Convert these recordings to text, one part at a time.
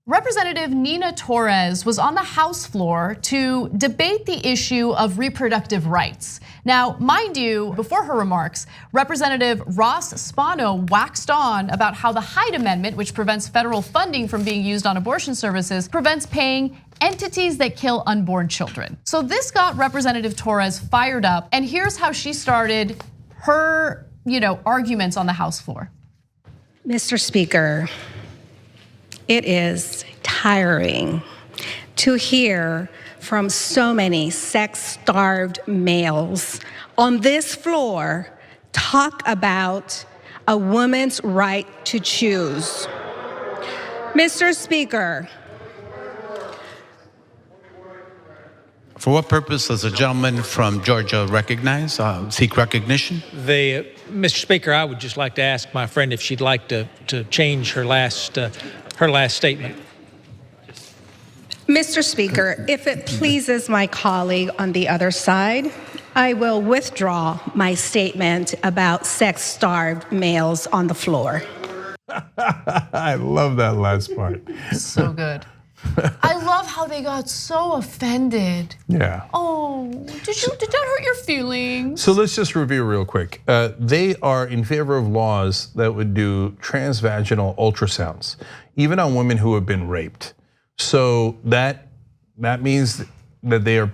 Representative Nina Torres was on the House floor to debate the issue of reproductive rights. Now, mind you, before her remarks, Representative Ross Spano waxed on about how the Hyde Amendment, which prevents federal funding from being used on abortion services, prevents paying entities that kill unborn children. So this got Representative Torres fired up, and here's how she started her, arguments on the House floor. Mr. Speaker, it is tiring to hear from so many sex-starved males on this floor talk about a woman's right to choose. Mr. Speaker. For what purpose does the gentleman from Georgia seek recognition? Mr. Speaker, I would just like to ask my friend if she'd like to change her last statement. Mr. Speaker, if it pleases my colleague on the other side, I will withdraw my statement about sex-starved males on the floor. I love that last part. So good. I love how they got so offended. Yeah. Oh, did that hurt your feelings? So let's just review real quick. They are in favor of laws that would do transvaginal ultrasounds, even on women who have been raped. So that means that they are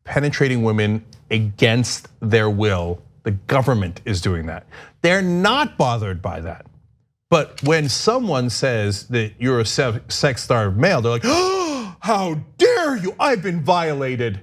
penetrating women against their will. The government is doing that. They're not bothered by that. But when someone says that you're a sex-starved male, they're like, oh, how dare you? I've been violated.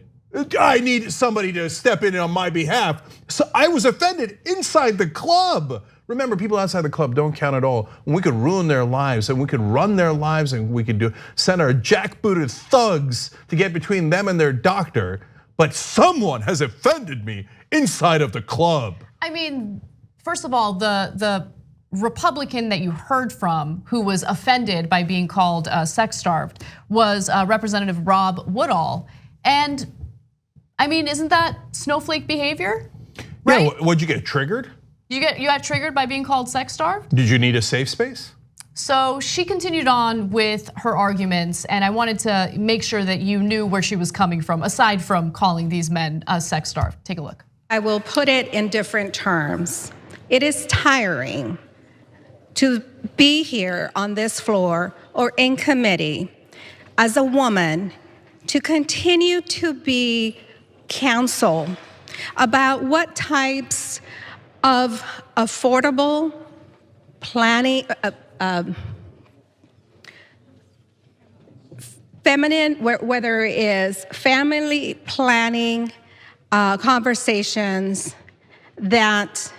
I need somebody to step in on my behalf. So I was offended inside the club. Remember, people outside the club don't count at all. We could ruin their lives and we could run their lives and we could send our jackbooted thugs to get between them and their doctor. But someone has offended me inside of the club. I mean, first of all, the Republican that you heard from who was offended by being called sex-starved was Representative Rob Woodall. And I mean, isn't that snowflake behavior? Right? Yeah, what'd you get, triggered? You got triggered by being called sex-starved? Did you need a safe space? So she continued on with her arguments, and I wanted to make sure that you knew where she was coming from, aside from calling these men sex-starved. Take a look. I will put it in different terms. It is tiring to be here on this floor or in committee as a woman to continue to be counsel about what types of affordable planning, feminine, whether it is family planning conversations that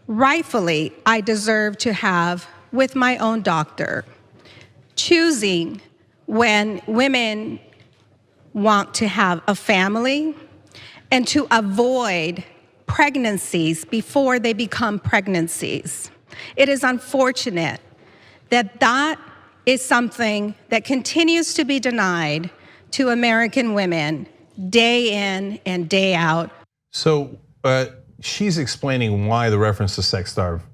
rightfully I deserve to have with my own doctor, choosing when women want to have a family and to avoid pregnancies before they become pregnancies. It is unfortunate that that is something that continues to be denied to American women day in and day out. So she's explaining why the reference to sex-starved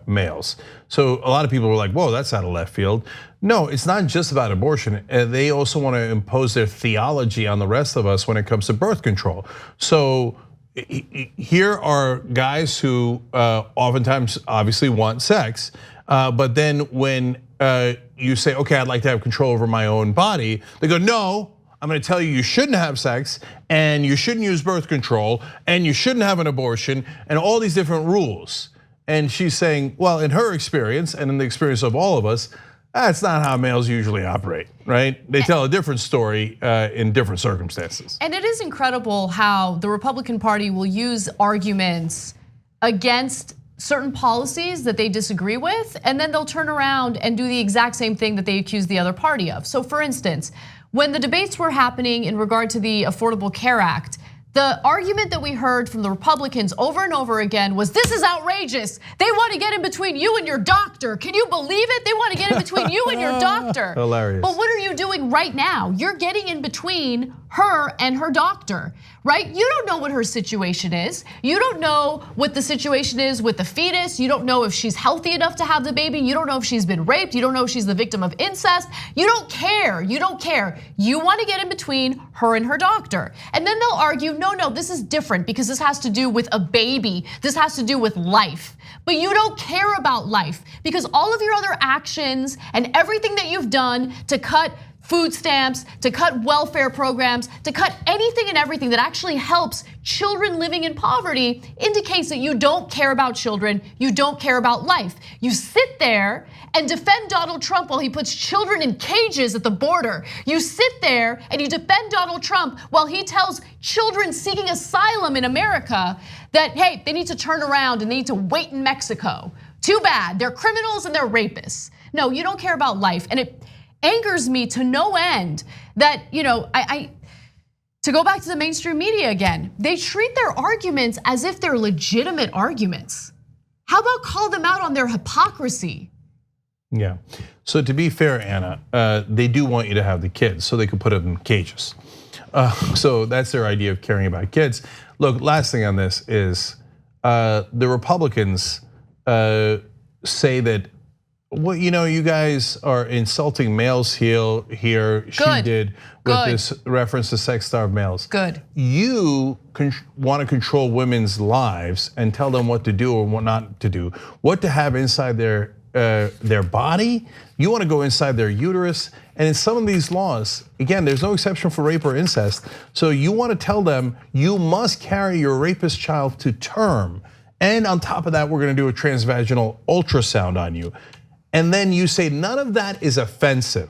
males. So a lot of people were like, whoa, that's out of left field. No, it's not just about abortion. They also want to impose their theology on the rest of us when it comes to birth control. So here are guys who oftentimes obviously want sex, but then when you say, okay, I'd like to have control over my own body, they go, no, I'm gonna tell you, you shouldn't have sex, and you shouldn't use birth control, and you shouldn't have an abortion, and all these different rules. And she's saying, well, in her experience, and in the experience of all of us, that's not how males usually operate, right? They tell a different story in different circumstances. And it is incredible how the Republican Party will use arguments against certain policies that they disagree with, and then they'll turn around and do the exact same thing that they accuse the other party of. So for instance, when the debates were happening in regard to the Affordable Care Act, The argument that we heard from the Republicans over and over again was, this is outrageous. They want to get in between you and your doctor. Can you believe it? They want to get in between you and your doctor. Hilarious. But what are you doing right now? You're getting in between her and her doctor, right? You don't know what her situation is. You don't know what the situation is with the fetus. You don't know if she's healthy enough to have the baby. You don't know if she's been raped. You don't know if she's the victim of incest. You don't care. You don't care. You want to get in between her and her doctor. And then they'll argue, no, this is different because this has to do with a baby. This has to do with life. But you don't care about life because all of your other actions and everything that you've done to cut food stamps, to cut welfare programs, to cut anything and everything that actually helps children living in poverty indicates that you don't care about children, you don't care about life. You sit there and defend Donald Trump while he puts children in cages at the border. You sit there and you defend Donald Trump while he tells children seeking asylum in America that, hey, they need to turn around and they need to wait in Mexico. Too bad, they're criminals and they're rapists. No, you don't care about life, and it angers me to no end that, to go back to the mainstream media again, they treat their arguments as if they're legitimate arguments. How about call them out on their hypocrisy? Yeah, so to be fair, Anna, they do want you to have the kids so they could put them in cages. So that's their idea of caring about kids. Look, last thing on this is the Republicans say that, well, you guys are insulting males here. She did with this reference to sex-starved males. Good. You want to control women's lives and tell them what to do or what not to do, what to have inside their body. You want to go inside their uterus. And in some of these laws, again, there's no exception for rape or incest. So you want to tell them you must carry your rapist child to term. And on top of that, we're going to do a transvaginal ultrasound on you. And then you say none of that is offensive.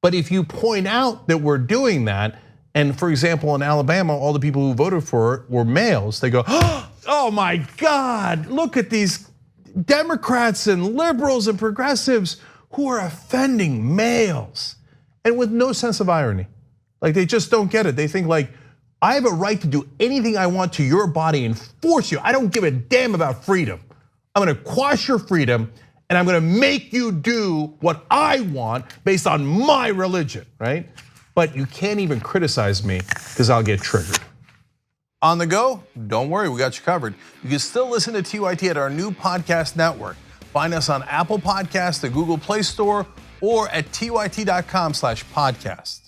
But if you point out that we're doing that, and for example, in Alabama, all the people who voted for it were males, they go, oh my God, look at these Democrats and liberals and progressives who are offending males. And with no sense of irony. Like they just don't get it. They think like, I have a right to do anything I want to your body and force you. I don't give a damn about freedom. I'm gonna quash your freedom and I'm gonna make you do what I want based on my religion, right? But you can't even criticize me because I'll get triggered. On the go? Don't worry, we got you covered. You can still listen to TYT at our new podcast network. Find us on Apple Podcasts, the Google Play Store, or at tyt.com/podcast.